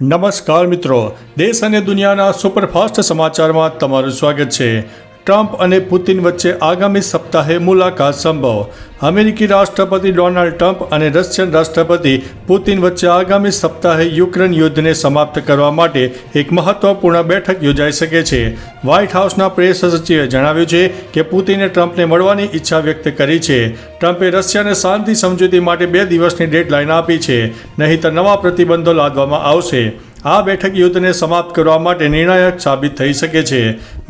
નમસ્કાર મિત્રો, દેશ અને દુનિયાના સુપરફાસ્ટ સમાચારમાં તમારું સ્વાગત છે। ટ્રમ્પ અને પુતિન વચ્ચે આગામી સપ્તાહે મુલાકાત સંભવ। અમેરિકી રાષ્ટ્રપતિ ડોનાલ્ડ ટ્રમ્પ અને રશિયન રાષ્ટ્રપતિ પુતિન વચ્ચે આગામી સપ્તાહે યુક્રેન યુદ્ધને સમાપ્ત કરવા માટે એક મહત્વપૂર્ણ બેઠક યોજાઈ શકે છે। વ્હાઇટ હાઉસના પ્રેસ સચિવે જણાવ્યું છે કે પુતિને ટ્રમ્પને મળવાની ઈચ્છા વ્યક્ત કરી છે। ટ્રમ્પે રશિયાને શાંતિ સમજૂતી માટે 2 દિવસની ડેડલાઇન આપી છે, નહીંતર નવા પ્રતિબંધો લાદવામાં આવશે। આ બેઠક યુદ્ધને સમાપ્ત કરવા માટે નિર્ણાયક સાબિત થઈ શકે છે।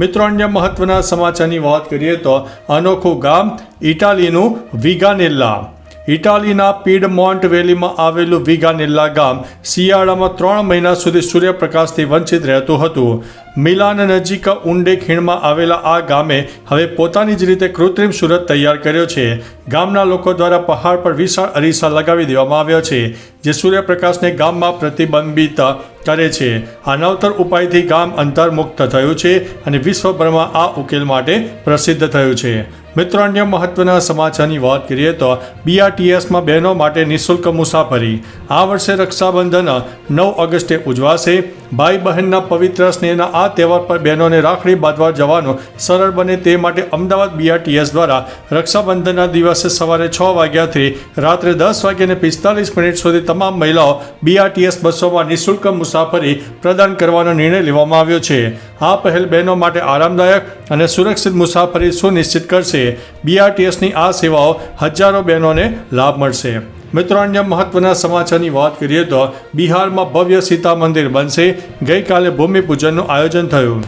મિત્રો, અન્ય મહત્વના સમાચારની વાત કરીએ તો અનોખું ગામ ઇટાલીનું વિગાનેલ્લા। ઇટાલીના પીડમોન્ટ વેલીમાં આવેલું વિગાનેલ્લા ગામ શિયાળામાં 3 મહિના સુધી સૂર્યપ્રકાશથી વંચિત રહેતું હતું। મિલાન નજીક ઊંડે ખીણમાં આવેલા આ ગામે હવે પોતાની જ રીતે કૃત્રિમ સૂરજ તૈયાર કર્યો છે। ગામના લોકો દ્વારા પહાડ પર વિશાળ અરીસા લગાવી દેવામાં આવ્યા છે, જે સૂર્યપ્રકાશને ગામમાં પ્રતિબિંબિત કરે છે। આ નવતર ઉપાયથી ગામ અંતર્મુક્ત થયું છે અને વિશ્વભરમાં આ ઉકેલ માટે પ્રસિદ્ધ થયું છે। મિત્રો, અન્ય મહત્વના સમાચારની વાત કરીએ તો BRTSમાં બહેનો માટે નિઃશુલ્ક મુસાફરી। આ વર્ષે રક્ષાબંધન 9 ઓગસ્ટે ઉજવાશે। ભાઈ બહેનના પવિત્ર સ્નેહના આ તહેવાર પર બહેનોને રાખડી બાંધવા જવાનું સરળ બને તે માટે અમદાવાદ BRTS દ્વારા રક્ષાબંધનના દિવસે સવારે 6 વાગ્યાથી રાત્રે 10:45 સુધી તમામ મહિલાઓ BRTS બસોમાં નિઃશુલ્ક મુસાફરી પ્રદાન કરવાનો નિર્ણય લેવામાં આવ્યો છે। આ પહેલ બહેનો માટે આરામદાયક અને સુરક્ષિત મુસાફરી સુનિશ્ચિત કરશે। BRTSની આ સેવાઓ હજારો બહેનોને લાભ મળશે। મિત્રો, અન્ય મહત્વના સમાચારની વાત કરીએ તો બિહારમાં ભવ્ય સીતા મંદિર બનશે। ગઈકાલે ભૂમિપૂજનનું આયોજન થયું।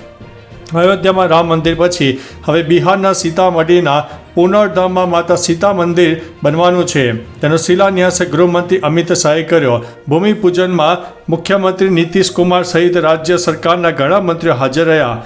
અયોધ્યામાં રામ મંદિર પછી હવે બિહારના સીતામઢીના પુનર્ધામમાં માતા સીતા મંદિર બનવાનું છે। તેનો શિલાન્યાસ ગૃહમંત્રી અમિત શાહે કર્યો। ભૂમિપૂજનમાં મુખ્યમંત્રી નીતિશ કુમાર સહિત રાજ્ય સરકારના ઘણા મંત્રીઓ હાજર રહ્યા।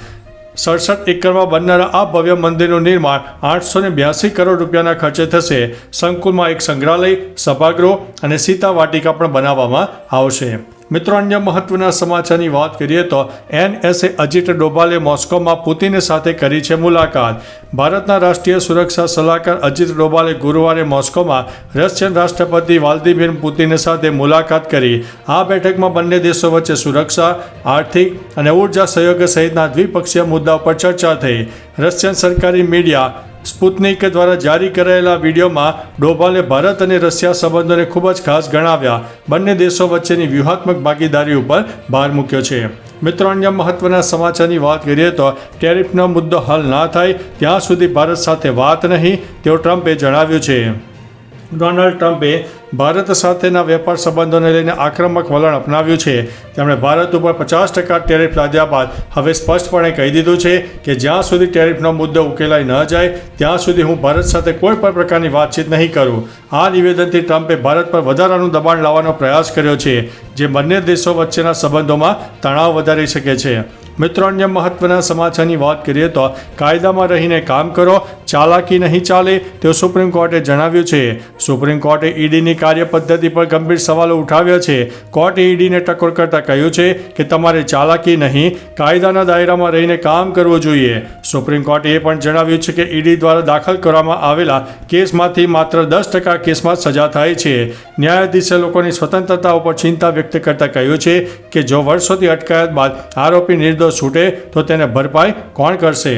67 એકરમાં બનનારા આ ભવ્ય મંદિરનું નિર્માણ 882 કરોડ રૂપિયાના ખર્ચે થશે। સંકુલમાં એક સંગ્રહાલય, સભાગૃહ અને સીતા વાટિકા પણ બનાવવામાં આવશે। મિત્રો, અન્ય મહત્વના સમાચારની વાત કરીએ તો NSA અજીત ડોભાલે મોસ્કોમાં પુતિન સાથે કરી છે મુલાકાત। ભારતના રાષ્ટ્રીય સુરક્ષા સલાહકાર અજીત ડોભાલે ગુરુવારે મોસ્કોમાં રશિયન રાષ્ટ્રપતિ વ્લાદિમીર પુતિન સાથે મુલાકાત કરી। આ બેઠકમાં બંને દેશો વચ્ચે સુરક્ષા, આર્થિક અને ઉર્જા સહયોગ સહિતના દ્વિપક્ષીય મુદ્દાઓ પર ચર્ચા થઈ। રશિયન સરકારી મીડિયા સ્પુતનિક દ્વારા જારી કરાયેલા વિડીયોમાં ડોભાલે ભારત અને રશિયા સંબંધોને ખૂબ જ ખાસ ગણાવ્યા। બંને દેશો વચ્ચેની વ્યૂહાત્મક ભાગીદારી ઉપર ભાર મૂક્યો છે। મિત્રો, અન્ય મહત્વના સમાચારની વાત કરીએ તો ટેરિફનો મુદ્દો હલ ના થાય ત્યાં સુધી ભારત સાથે વાત નહીં, તેવું ટ્રમ્પે જણાવ્યું છે। ડોનાલ્ડ ટ્રમ્પે ભારત સાથેના વેપાર સંબંધોને લઈને આક્રમક વલણ અપનાવ્યું છે। તેમણે ભારત ઉપર 50% ટેરિફ લાદ્યા બાદ હવે સ્પષ્ટપણે કહી દીધું છે કે જ્યાં સુધી ટેરિફનો મુદ્દો ઉકેલાઈ ન જાય ત્યાં સુધી હું ભારત સાથે કોઈ પણ પ્રકારની વાતચીત નહીં કરું। આ નિવેદનથી ટ્રમ્પે ભારત પર વધારાનું દબાણ લાવવાનો પ્રયાસ કર્યો છે, જે બંને દેશો વચ્ચેના સંબંધોમાં તણાવ વધારી શકે છે। મિત્રો, અન્ય મહત્વના સમાચારની વાત કરીએ તો કાયદામાં રહીને કામ કરો, ચાલાકી નહીં ચાલે તેવું સુપ્રીમ કોર્ટે જણાવ્યું છે। સુપ્રીમ કોર્ટે ઈડીની કાર્ય પદ્ધતિ પર ગંભીર સવાલો ઉઠાવ્યા છે। કોર્ટે ઈડીને ટકોર કરતા કહ્યું છે કે તમારે ચાલાકી નહીં, કાયદાના દાયરામાં રહીને કામ કરવું જોઈએ। સુપ્રીમ કોર્ટે એ પણ જણાવ્યું છે કે ઈડી દ્વારા દાખલ કરવામાં આવેલા કેસમાંથી માત્ર 10% કેસમાં સજા થાય છે। ન્યાયાધીશે લોકોની સ્વતંત્રતા ઉપર ચિંતા વ્યક્ત કરતા કહ્યું છે કે જો વર્ષોથી અટકાયત બાદ આરોપી નિર્દોષ છૂટે તો તેને ભરપાઈ કોણ કરશે?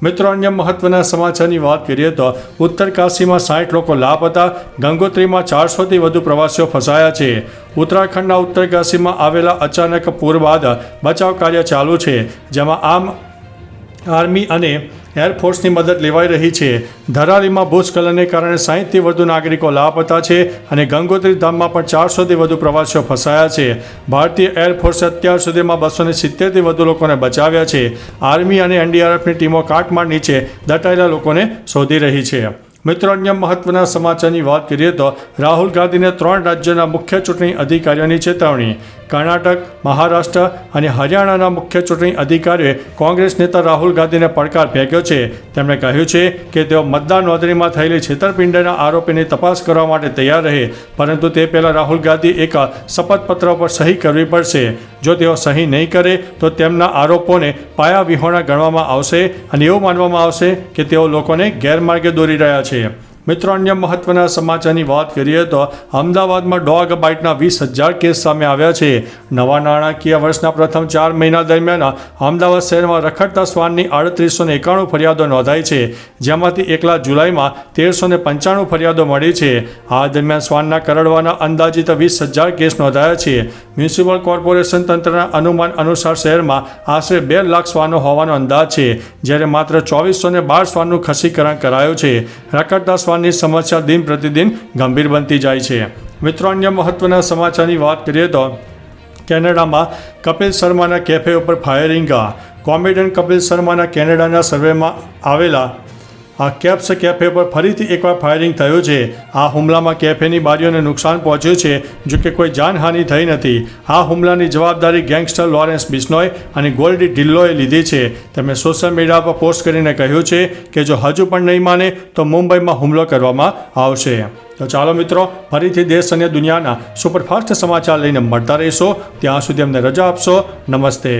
મિત્રો, અન્ય મહત્વના સમાચારની વાત કરીએ તો ઉત્તરકાશીમાં 60 લોકો લાપતા। ગંગોત્રીમાં 400થી વધુ પ્રવાસીઓ ફસાયા છે। ઉત્તરાખંડના ઉત્તરકાશીમાં આવેલા અચાનક પૂર બાદ બચાવ કાર્ય ચાલુ છે, જેમાં આર્મી અને એરફોર્સની મદદ લેવાઈ રહી છે। ધરાલીમાં ભૂસ્ખલનને કારણે 60થી વધુ નાગરિકો લાપતા છે અને ગંગોત્રી ધામમાં પણ 400થી વધુ પ્રવાસીઓ ફસાયા છે। ભારતીય એરફોર્સે અત્યાર સુધીમાં 270થી વધુ લોકોને બચાવ્યા છે। આર્મી અને NDRFની ટીમો કાટમાળ નીચે દટાયેલા લોકોને શોધી રહી છે। મિત્રો, અન્ય મહત્વના સમાચારની વાત કરીએ તો રાહુલ ગાંધીને 3 રાજ્યોના મુખ્ય ચૂંટણી અધિકારીઓની ચેતવણી। કર્ણાટક, મહારાષ્ટ્ર અને હરિયાણાના મુખ્ય ચૂંટણી અધિકારીઓએ કોંગ્રેસ નેતા રાહુલ ગાંધીને પડકાર ફેંક્યો છે। તેમણે કહ્યું છે કે તેઓ મતદાર નોંધણીમાં થયેલી છેતરપિંડીના આરોપીની તપાસ કરવા માટે તૈયાર રહે, પરંતુ તે પહેલાં રાહુલ ગાંધી એક શપથપત્ર પર સહી કરવી પડશે। જો તેઓ સહી નહીં કરે તો તેમના આરોપોને પાયાવિહોણા ગણવામાં આવશે અને એવું માનવામાં આવશે કે તેઓ લોકોને ગેરમાર્ગે દોરી રહ્યા છે। મિત્રો, અન્ય મહત્વના સમાચારની વાત કરીએ તો અમદાવાદમાં ડોગ બાઇટના 20,000 કેસ સામે આવ્યા છે. નવા નાણાકીય વર્ષના પ્રથમ 4 મહિના દરમિયાન અમદાવાદ શહેરમાં રખડતા શ્વાનની 3891 ફરિયાદો નોંધાઈ છે, જેમાંથી એકલા જુલાઈમાં 1395 ફરિયાદો મળી છે. આ દરમિયાન શ્વાનના કરડવાના અંદાજિત 20,000 કેસ નોંધાયા છે. મ્યુનિસિપલ કોર્પોરેશન તંત્રના અનુમાન અનુસાર શહેરમાં આશરે 2 લાખ શ્વાનો હોવાનો અંદાજ છે, જ્યારે માત્ર 2412 શ્વાનનું ખસીકરણ કરાયું છે. રખડતા શ્વાનની સમસ્યા દિન પ્રતિદિન ગંભીર બનતી જાય છે. મિત્રો, અન્ય મહત્વના સમાચારની વાત કરીએ તો કેનેડામાં કપિલ શર્માના કેફે ઉપર ફાયરિંગ. કોમેડિયન કપિલ શર્માના કેનેડાના સર્વેમાં આવેલા આ કેપ્સ કેફે પર ફરીથી એકવાર ફાયરિંગ થયું છે. આ હુમલામાં કેફેની બારીઓને નુકસાન પહોંચ્યું છે, જો કે કોઈ જાનહાનિ થઈ નથી. આ હુમલાની જવાબદારી ગેંગસ્ટર લોરેન્સ બિશ્નોય અને ગોલ્ડી ઢિલ્લોએ લીધી છે. તેમણે સોશિયલ મીડિયા પર પોસ્ટ કરીને કહ્યું છે કે જો હજુ પણ નહીં માને તો મુંબઈમાં હુમલો કરવામાં આવશે. તો ચાલો મિત્રો, ફરીથી દેશ અને દુનિયાના સુપરફાસ્ટ સમાચાર લઈને મળતા રહીશો. ત્યાં સુધી અમને રજા આપશો. નમસ્તે.